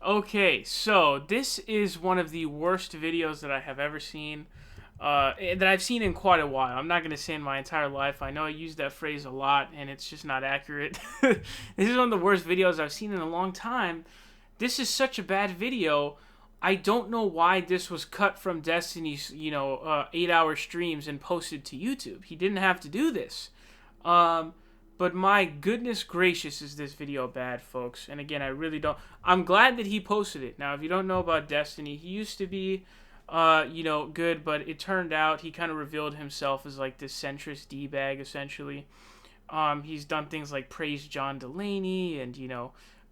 Okay, so this is one of the worst videos that I have ever seen. That I've seen in quite a while. I'm not going to say in my entire life. I know I use that phrase a lot, and it's just not accurate. This is one of the worst videos I've seen in a long time. This is such a bad video. I don't know why this was cut from Destiny's, 8-hour streams and posted to YouTube. He didn't have to do this. But my goodness gracious, is this video bad, folks. And again, I really don't... I'm glad that he posted it. Now, if you don't know about Destiny, he used to be, good, but it turned out he kind of revealed himself as, like, this centrist D-bag, essentially. He's done things like praise John Delaney and,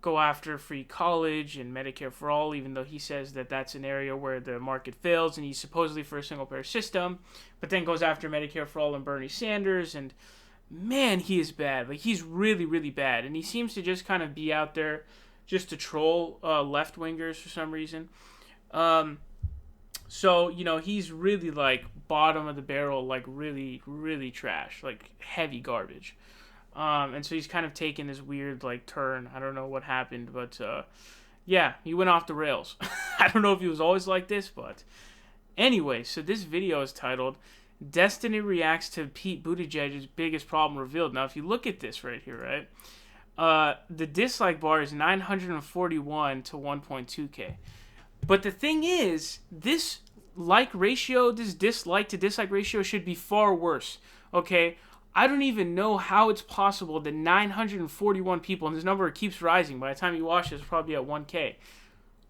go after free college and Medicare for all, even though he says that that's an area where the market fails and he's supposedly for a single-payer system, but then goes after Medicare for all and Bernie Sanders, and man, he is bad. Like, he's really, really bad, and he seems to just kind of be out there just to troll left-wingers for some reason. So, he's really, like, bottom of the barrel, like, really, really trash, like, heavy garbage. And so he's kind of taken this weird, like, turn. I don't know what happened, but, yeah, he went off the rails. I don't know if he was always like this, but anyway, so this video is titled, Destiny Reacts to Pete Buttigieg's Biggest Problem Revealed. Now, if you look at this right here, right, the dislike bar is 941 to 1.2K. But the thing is, this like ratio, this dislike to dislike ratio should be far worse, okay? I don't even know how it's possible that 941 people, and this number keeps rising. By the time you watch this, it's probably at 1K.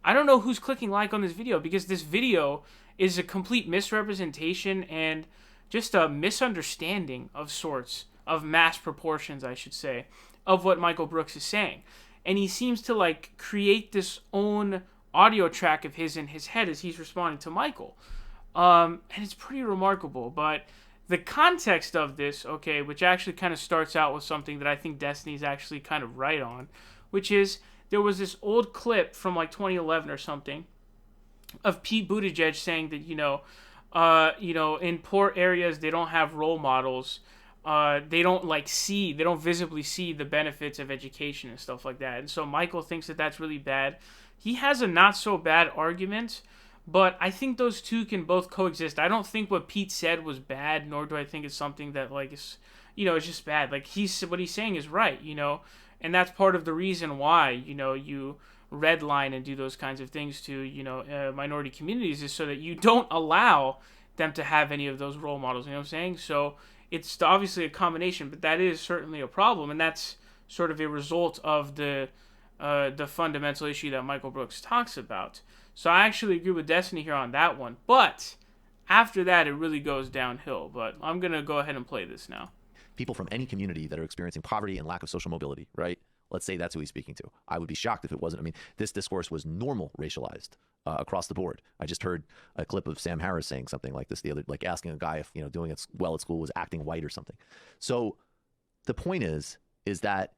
I don't know who's clicking like on this video, because this video is a complete misrepresentation and just a misunderstanding of sorts, of mass proportions, I should say, of what Michael Brooks is saying. And he seems to, like, create this own audio track of his in his head as he's responding to Michael. And it's pretty remarkable, but the context of this, okay, which actually kind of starts out with something that I think Destiny's actually kind of right on, which is there was this old clip from like 2011 or something of Pete Buttigieg saying that, in poor areas, they don't have role models. They don't visibly see the benefits of education and stuff like that. And so Michael thinks that that's really bad. He has a not so bad argument, but I think those two can both coexist. I don't think what Pete said was bad, nor do I think it's something that, like, is, it's just bad. Like, what he's saying is right, and that's part of the reason why, you redline and do those kinds of things to, minority communities, is so that you don't allow them to have any of those role models, you know what I'm saying? So it's obviously a combination, but that is certainly a problem, and that's sort of a result of the fundamental issue that Michael Brooks talks about. So I actually agree with Destiny here on that one. But after that, it really goes downhill. But I'm going to go ahead and play this now. People from any community that are experiencing poverty and lack of social mobility, right? Let's say that's who he's speaking to. I would be shocked if it wasn't. I mean, this discourse was normal racialized across the board. I just heard a clip of Sam Harris saying something like this the other, like asking a guy if, doing it well at school was acting white or something. So the point is that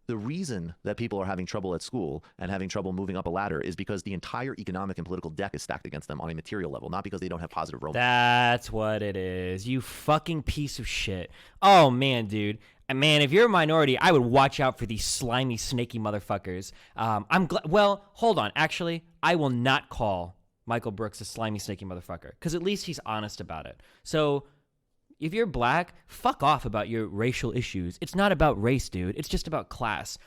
the reason that people are having trouble at school and having trouble moving up a ladder is because the entire economic and political deck is stacked against them on a material level, not because they don't have positive role. That's what it is. You fucking piece of shit. Oh, man, dude. And man, if you're a minority, I would watch out for these slimy, snaky motherfuckers. I'm glad. Well, hold on. Actually, I will not call Michael Brooks a slimy, snaky motherfucker, because at least he's honest about it. So if you're black, fuck off about your racial issues. It's not about race, dude. It's just about class.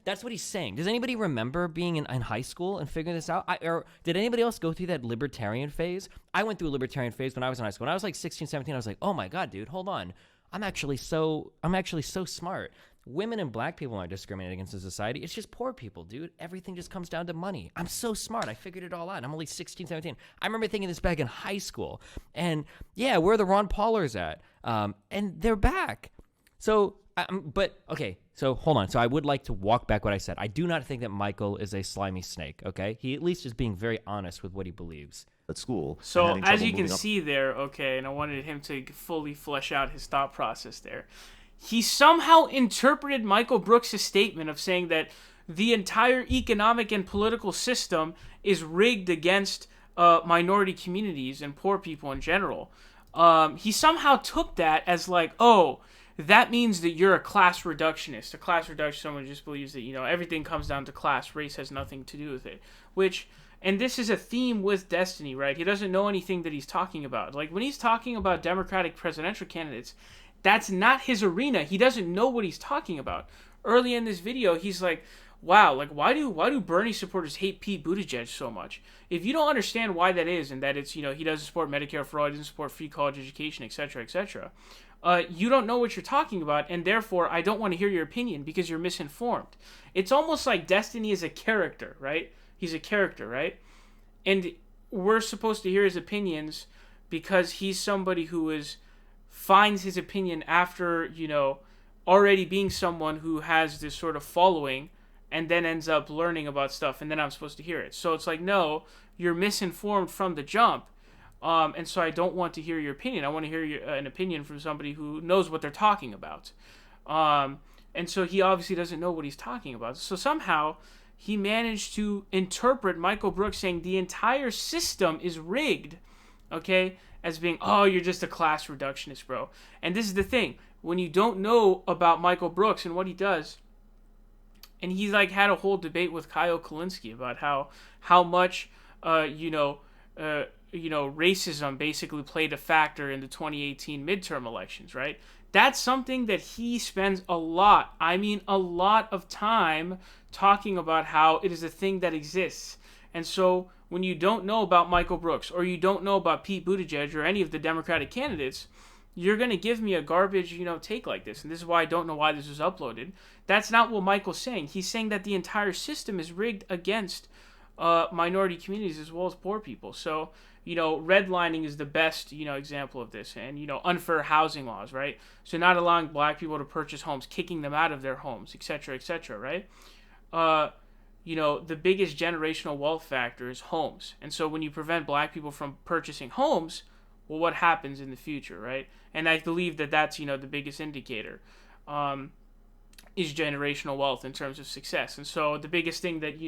That's what he's saying. Does anybody remember being in high school and figuring this out? Or did anybody else go through that libertarian phase? I went through a libertarian phase when I was in high school. When I was like 16, 17, I was like, oh my God, dude, hold on. I'm actually so smart. Women and black people aren't discriminated against in society. It's just poor people, dude. Everything just comes down to money. I'm so smart. I figured it all out. I'm only 16, 17. I remember thinking this back in high school. And yeah, where are the Ron Paulers at? And they're back. So, okay. So hold on. So I would like to walk back what I said. I do not think that Michael is a slimy snake, okay? He at least is being very honest with what he believes. At school. So as you can see there, okay, and I wanted him to fully flesh out his thought process there. He somehow interpreted Michael Brooks' statement of saying that the entire economic and political system is rigged against minority communities and poor people in general. He somehow took that as like, oh, that means that you're a class reductionist. A class reductionist, someone who just believes that, everything comes down to class. Race has nothing to do with it. And this is a theme with Destiny, right? He doesn't know anything that he's talking about. Like, when he's talking about Democratic presidential candidates, that's not his arena. He doesn't know what he's talking about. Early in this video, he's like, wow, like, why do Bernie supporters hate Pete Buttigieg so much? If you don't understand why that is, and that it's, he doesn't support Medicare for all, he doesn't support free college education, etc., etc., you don't know what you're talking about, and therefore, I don't want to hear your opinion because you're misinformed. It's almost like Destiny is a character, right? He's a character, right? And we're supposed to hear his opinions because he's somebody who finds his opinion after, already being someone who has this sort of following and then ends up learning about stuff, and then I'm supposed to hear it. So it's like, no, you're misinformed from the jump, and so I don't want to hear your opinion. I want to hear an opinion from somebody who knows what they're talking about. And so he obviously doesn't know what he's talking about. So somehow he managed to interpret Michael Brooks saying the entire system is rigged, okay, as being, oh, you're just a class reductionist, bro. And this is the thing. When you don't know about Michael Brooks and what he does, and he's like had a whole debate with Kyle Kulinski about how much racism basically played a factor in the 2018 midterm elections, right? That's something that he spends a lot of time talking about, how it is a thing that exists. And so when you don't know about Michael Brooks, or you don't know about Pete Buttigieg or any of the Democratic candidates, you're going to give me a garbage, take like this. And this is why I don't know why this was uploaded. That's not what Michael's saying. He's saying that the entire system is rigged against minority communities as well as poor people. So, redlining is the best, example of this. And, unfair housing laws, right? So not allowing black people to purchase homes, kicking them out of their homes, etc., right? The biggest generational wealth factor is homes. And so when you prevent black people from purchasing homes, well, what happens in the future, right? And I believe that that's, the biggest indicator is generational wealth in terms of success. And so the biggest thing that,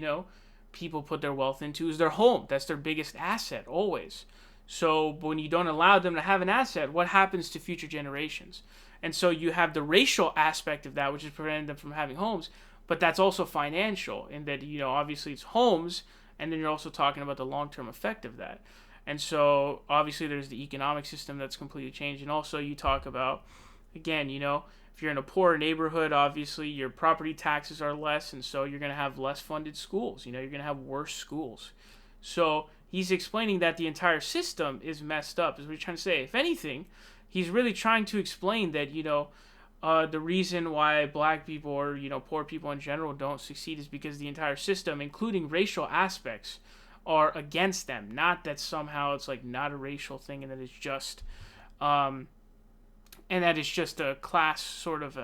people put their wealth into is their home. That's their biggest asset, always. So when you don't allow them to have an asset, what happens to future generations? And so you have the racial aspect of that, which is preventing them from having homes, but that's also financial in that, obviously it's homes, and then you're also talking about the long-term effect of that. And so obviously there's the economic system that's completely changed. And also you talk about, again, if you're in a poor neighborhood, obviously your property taxes are less, and so you're going to have less funded schools. You're going to have worse schools. So he's explaining that the entire system is messed up, is what he's trying to say. If anything, he's really trying to explain that, the reason why black people or, poor people in general don't succeed is because the entire system, including racial aspects, are against them. Not that somehow it's like not a racial thing and that it's just a class sort of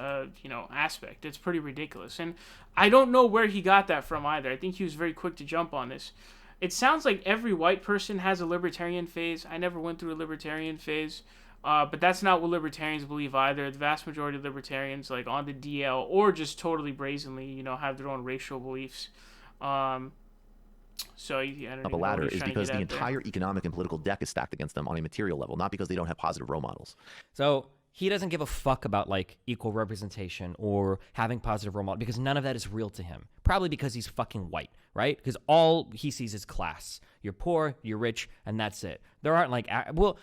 aspect. It's pretty ridiculous. And I don't know where he got that from either. I think he was very quick to jump on this. It sounds like every white person has a libertarian phase. I never went through a libertarian phase, but that's not what libertarians believe either. The vast majority of libertarians, like on the DL or just totally brazenly, have their own racial beliefs. So I don't up a ladder is because the entire economic and political deck is stacked against them on a material level, not because they don't have positive role models. So he doesn't give a fuck about like equal representation or having positive role models because none of that is real to him. Probably because he's fucking white, right? Because all he sees is class. You're poor, you're rich, and that's it. There aren't like, well,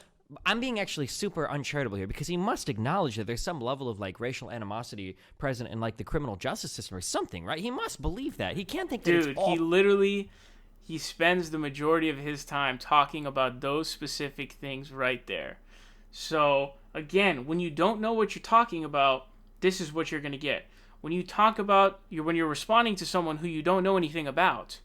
I'm being actually super uncharitable here because he must acknowledge that there's some level of like racial animosity present in like the criminal justice system or something, right? He must believe that. He can't think that it's all... He spends the majority of his time talking about those specific things right there. So, again, when you don't know what you're talking about, this is what you're going to get. When you talk about, when you're responding to someone who you don't know anything about,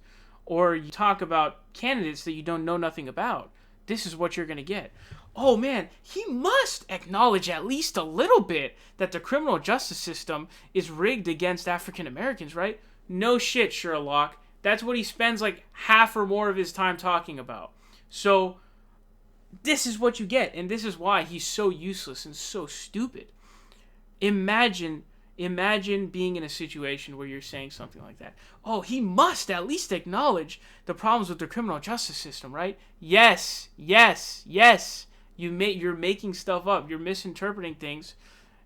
or you talk about candidates that you don't know nothing about, this is what you're going to get. Oh man, he must acknowledge at least a little bit that the criminal justice system is rigged against African Americans, right? No shit, Sherlock. That's what he spends like half or more of his time talking about. So this is what you get, and this is why he's so useless and so stupid. Imagine being in a situation where you're saying something like that. Oh, he must at least acknowledge the problems with the criminal justice system, right? Yes. You're making stuff up. You're misinterpreting things.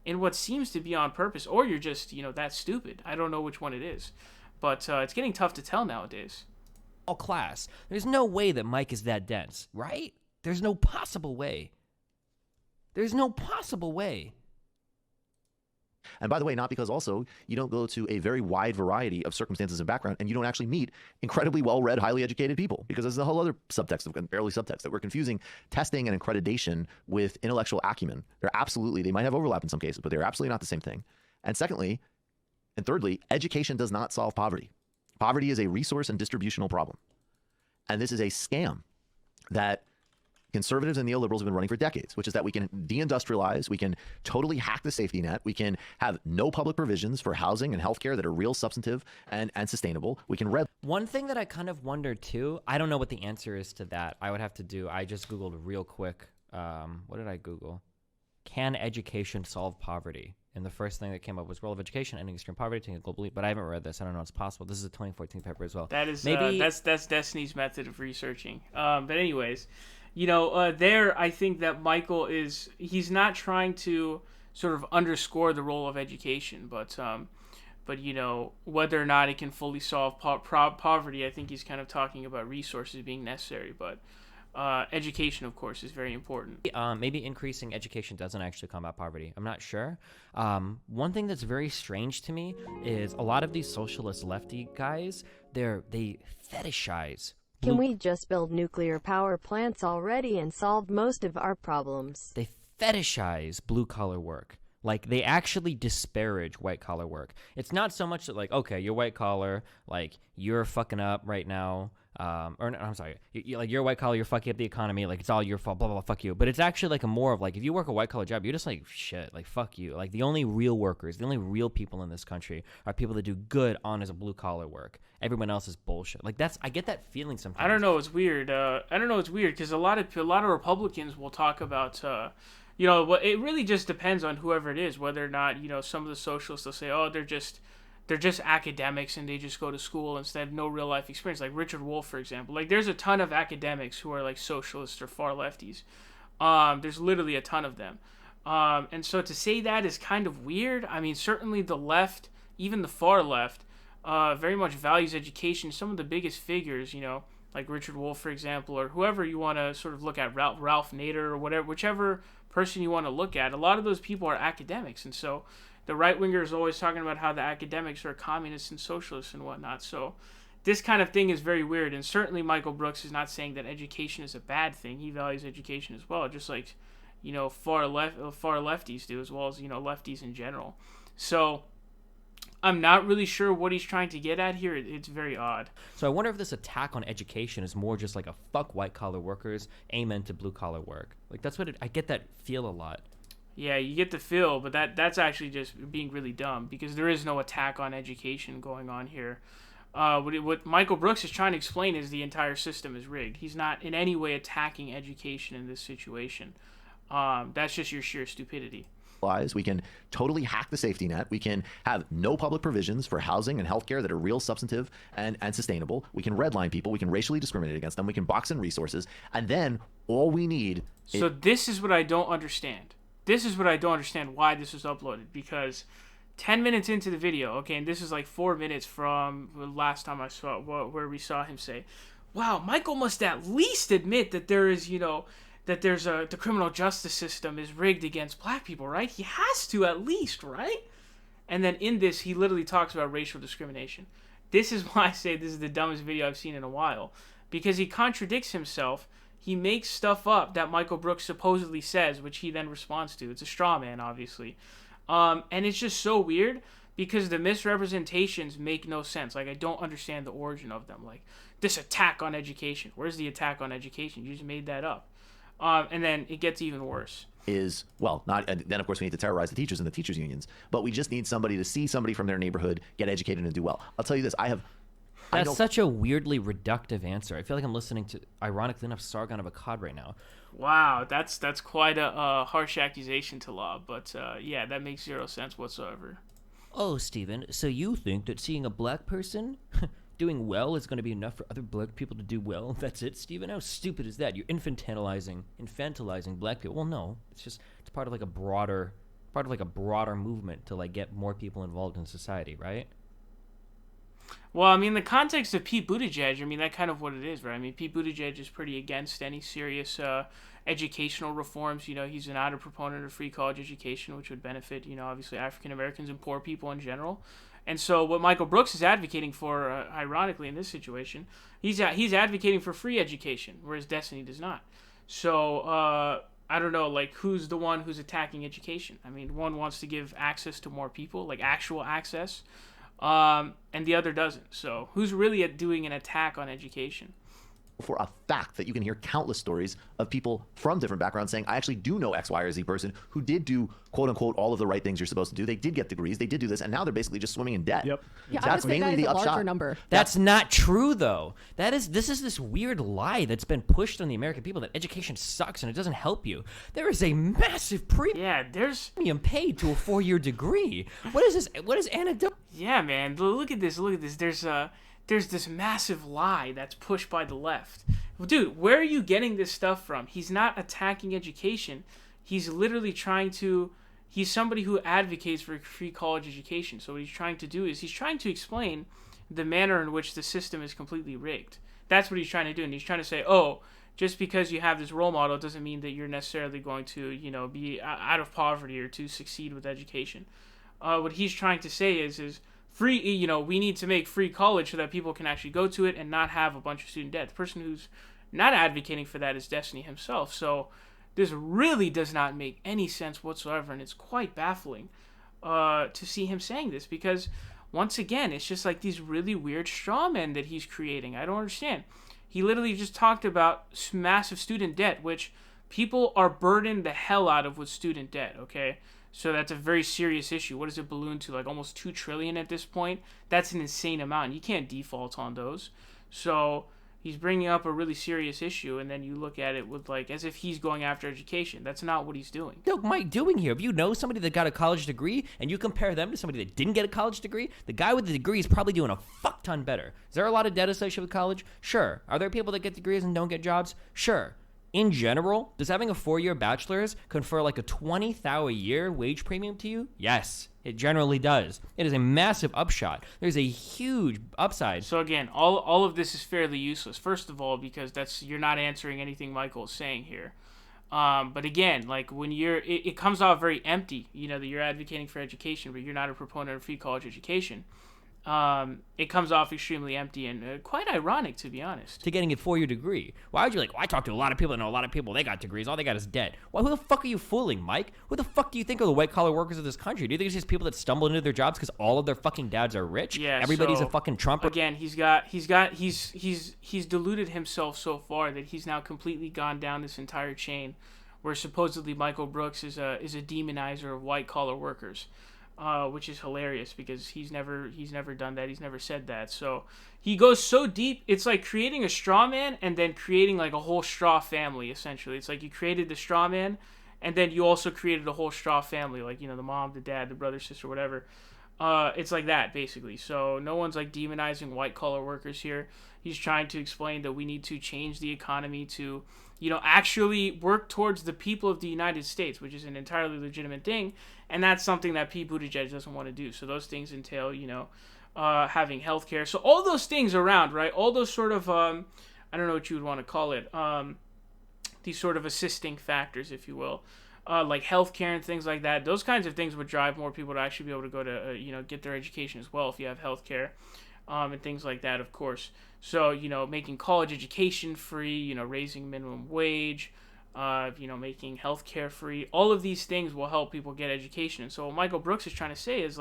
in what seems to be on purpose, or you're just, that stupid. I don't know which one it is. But it's getting tough to tell nowadays. All class. There's no way that Mike is that dense, right? There's no possible way. There's no possible way. And by the way, not because also you don't go to a very wide variety of circumstances and background, and you don't actually meet incredibly well-read, highly educated people, because there's a whole other subtext, barely subtext, that we're confusing testing and accreditation with intellectual acumen. They might have overlap in some cases, but they're absolutely not the same thing. And secondly, and thirdly, education does not solve poverty. Poverty is a resource and distributional problem. And this is a scam that conservatives and neoliberals have been running for decades, which is that we can deindustrialize, we can totally hack the safety net, we can have no public provisions for housing and healthcare that are real, substantive, and sustainable. We can One thing that I kind of wonder too, I don't know what the answer is to that. I just Googled real quick. What did I Google? Can education solve poverty? And the first thing that came up was role of education ending extreme poverty, taking a global leap. But I haven't read this. I don't know it's possible. This is a 2014 paper as well. That is maybe that's Destiny's method of researching. But anyways, there I think that Michael he's not trying to sort of underscore the role of education, but whether or not it can fully solve poverty, I think he's kind of talking about resources being necessary. But education, of course, is very important. Maybe increasing education doesn't actually combat poverty. I'm not sure. One thing that's very strange to me is a lot of these socialist lefty guys, they fetishize. Can we just build nuclear power plants already and solve most of our problems? They fetishize blue-collar work. Like, they actually disparage white-collar work. It's not so much that, like, okay, you're white-collar, like, you're fucking up right now. I'm sorry, you're white collar, you're fucking up the economy, like it's all your fault, blah, blah, blah, fuck you. But it's actually like a more of like, if you work a white collar job, you're just like, shit, like fuck you. Like the only real workers, the only real people in this country are people that do good, honest, blue collar work. Everyone else is bullshit. Like I get that feeling sometimes. I don't know, it's weird. Because a lot of Republicans will talk about, it really just depends on whoever it is, whether or not, some of the socialists will say, oh, they're just academics and they just go to school instead of no real life experience. Like Richard Wolff, for example. Like there's a ton of academics who are like socialists or far lefties. There's literally a ton of them. And so to say that is kind of weird. I mean, certainly the left, even the far left, very much values education. Some of the biggest figures, like Richard Wolff, for example, or whoever you want to sort of look at, Ralph Nader or whatever, whichever person you want to look at, a lot of those people are academics. And so the right-winger is always talking about how the academics are communists and socialists and whatnot. So this kind of thing is very weird. And certainly Michael Brooks is not saying that education is a bad thing. He values education as well, just like, far lefties do, as well as, lefties in general. So I'm not really sure what he's trying to get at here. It's very odd. So I wonder if this attack on education is more just like a fuck white-collar workers, amen to blue-collar work. Like that's what I get that feel a lot. Yeah, you get the feel, but that's actually just being really dumb because there is no attack on education going on here. What Michael Brooks is trying to explain is the entire system is rigged. He's not in any way attacking education in this situation. That's just your sheer stupidity. We can totally hack the safety net. We can have no public provisions for housing and healthcare that are real, substantive, and sustainable. We can redline people. We can racially discriminate against them. We can box in resources. And then all we need is... So this is what I don't understand. This is what I don't understand why this was uploaded, because 10 minutes into the video, okay, and this is like 4 minutes from the last time I saw where we saw him say, wow, Michael must at least admit that there is, that the criminal justice system is rigged against black people, right? He has to at least, right? And then in this, he literally talks about racial discrimination. This is why I say this is the dumbest video I've seen in a while, because he contradicts himself. He makes stuff up that Michael Brooks supposedly says, which he then responds to. It's a straw man, obviously. And it's just so weird because the misrepresentations make no sense. Like, I don't understand the origin of them. Like, this attack on education. Where's the attack on education? You just made that up. And then it gets even worse. Then of course we need to terrorize the teachers and the teachers unions. But we just need somebody to see somebody from their neighborhood get educated and do well. I'll tell you this. That's such a weirdly reductive answer. I feel like I'm listening to, ironically enough, Sargon of Akkad right now. Wow, that's quite a harsh accusation to lob, but yeah, that makes zero sense whatsoever. Oh, Stephen, so you think that seeing a black person doing well is going to be enough for other black people to do well? That's it, Stephen? How stupid is that? You're infantilizing black people. Well, no, it's part of like a broader part of like a broader movement to like get more people involved in society, right? Well, I mean, the context of Pete Buttigieg, I mean, that's kind of what it is, right? I mean, Pete Buttigieg is pretty against any serious educational reforms. You know, he's not a proponent of free college education, which would benefit, you know, obviously African Americans and poor people in general. And so what Michael Brooks is advocating for, ironically, in this situation, he's advocating for free education, whereas Destiny does not. So I don't know, like, who's the one who's attacking education? I mean, one wants to give access to more people, like actual access, and the other doesn't. So who's really doing an attack on education? For a fact that you can hear countless stories of people from different backgrounds saying, I actually do know X, Y, or Z person who did do, quote unquote, all of the right things you're supposed to do. They did get degrees. They did do this. And now they're basically just swimming in debt. Yep. Yeah, That's mainly the upshot. Number. That's not true, though. This is this weird lie that's been pushed on the American people that education sucks and it doesn't help you. There is a massive premium paid to a 4-year degree. What is this? What is anecdote? Yeah, man. Look at this. Look at this. There's this massive lie that's pushed by the left. Well, dude, where are you getting this stuff from? He's not attacking education. He's literally he's somebody who advocates for free college education. So what he's trying to do is he's trying to explain the manner in which the system is completely rigged. That's what he's trying to do. And he's trying to say, oh, just because you have this role model doesn't mean that you're necessarily going to, you know, be out of poverty or to succeed with education. What he's trying to say is free, you know, we need to make free college so that people can actually go to it and not have a bunch of student debt. The person who's not advocating for that is Destiny himself. So this really does not make any sense whatsoever, and it's quite baffling to see him saying this because, once again, it's just like these really weird straw men that he's creating. I don't understand. He literally just talked about massive student debt, which people are burdened the hell out of with student debt, okay? So that's a very serious issue. What does it balloon to? Like almost $2 trillion at this point? That's an insane amount. You can't default on those. So he's bringing up a really serious issue, and then you look at it with like as if he's going after education. That's not what he's doing. What Mike doing here? If you know somebody that got a college degree and you compare them to somebody that didn't get a college degree, the guy with the degree is probably doing a fuck ton better. Is there a lot of debt associated with college? Sure. Are there people that get degrees and don't get jobs? Sure. In general, does having a 4-year bachelor's confer like a $20,000 a year wage premium to you? Yes, it generally does. It is a massive upshot. There's a huge upside. So again, all of this is fairly useless. First of all, because you're not answering anything Michael is saying here. But again, like when it comes off very empty. You know that you're advocating for education, but you're not a proponent of free college education. It comes off extremely empty and quite ironic, to be honest. To getting a 4-year degree. Why would you I talk to a lot of people that know a lot of people, they got degrees, all they got is debt. Well, who the fuck are you fooling, Mike? Who the fuck do you think are the white-collar workers of this country? Do you think it's just people that stumble into their jobs because all of their fucking dads are rich? Yeah, everybody's a fucking Trump. Again, he's deluded himself so far that he's now completely gone down this entire chain where supposedly Michael Brooks is a demonizer of white-collar workers. Which is hilarious because he's never done that. He's never said that. So he goes so deep. It's like creating a straw man and then creating like a whole straw family. Essentially, it's like you created the straw man, and then you also created a whole straw family, like the mom, the dad, the brother, sister, whatever. It's like that basically. So no one's like demonizing white collar workers here. He's trying to explain that we need to change the economy to actually work towards the people of the United States, which is an entirely legitimate thing. And that's something that Pete Buttigieg doesn't want to do. So those things entail, having healthcare. So all those things around, right? All those sort of, I don't know what you would want to call it, these sort of assisting factors, if you will, like healthcare and things like that. Those kinds of things would drive more people to actually be able to go to, get their education as well if you have healthcare, and things like that, of course. So, making college education free, raising minimum wage, making healthcare free. All of these things will help people get education. And so what Michael Brooks is trying to say is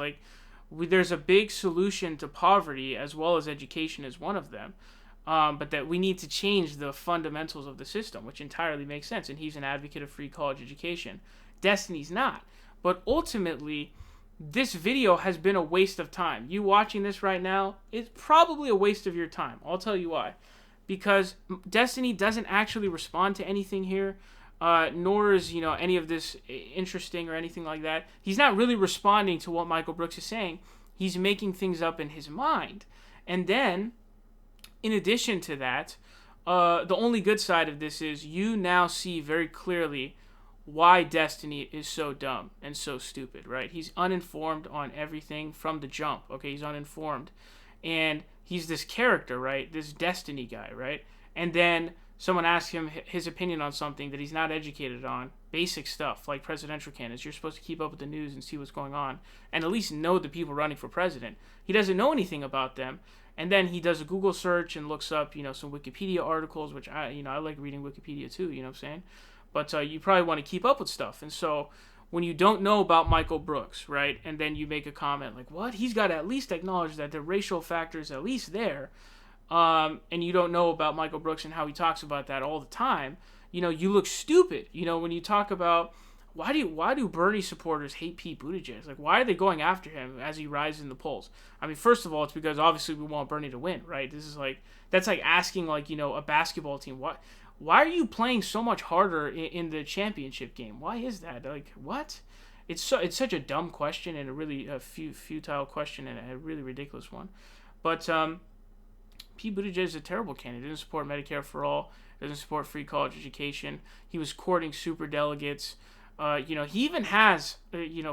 there's a big solution to poverty as well as education is one of them. But that we need to change the fundamentals of the system, which entirely makes sense. And he's an advocate of free college education. Destiny's not. But ultimately, this video has been a waste of time. You watching this right now, it's probably a waste of your time. I'll tell you why. Because Destiny doesn't actually respond to anything here, nor is, any of this interesting or anything like that. He's not really responding to what Michael Brooks is saying. He's making things up in his mind. And then, in addition to that, the only good side of this is you now see very clearly why Destiny is so dumb and so stupid, right? He's uninformed on everything from the jump, okay? He's uninformed. And he's this character, right? This Destiny guy, right? And then someone asks him his opinion on something that he's not educated on, basic stuff like presidential candidates. You're supposed to keep up with the news and see what's going on and at least know the people running for president. He doesn't know anything about them. And then he does a Google search and looks up, some Wikipedia articles, which I like reading Wikipedia too, you know what I'm saying? But you probably want to keep up with stuff. And so when you don't know about Michael Brooks, right, and then you make a comment like, what? He's got to at least acknowledge that the racial factor is at least there. And you don't know about Michael Brooks and how he talks about that all the time, you look stupid. When you talk about why do Bernie supporters hate Pete Buttigieg? Like, why are they going after him as he rises in the polls? I mean, first of all, it's because obviously we want Bernie to win, right? That's like asking a basketball team, why are you playing so much harder in the championship game? Why is that? Like, what? It's such a dumb question and a really futile question and a really ridiculous one. But Pete Buttigieg is a terrible candidate. He doesn't support Medicare for all. Doesn't support free college education. He was courting super delegates. He even has,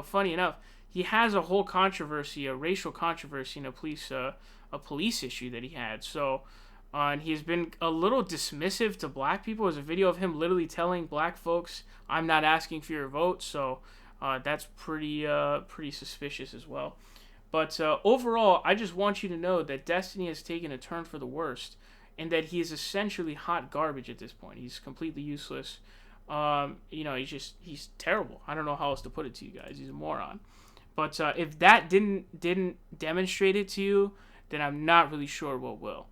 funny enough, he has a whole controversy, a racial controversy in a police issue that he had. So, and he's been a little dismissive to black people. There's a video of him literally telling black folks, "I'm not asking for your vote." So, that's pretty suspicious as well. But overall, I just want you to know that Destiny has taken a turn for the worst, and that he is essentially hot garbage at this point. He's completely useless. He's terrible. I don't know how else to put it to you guys. He's a moron. But if that didn't demonstrate it to you, then I'm not really sure what will.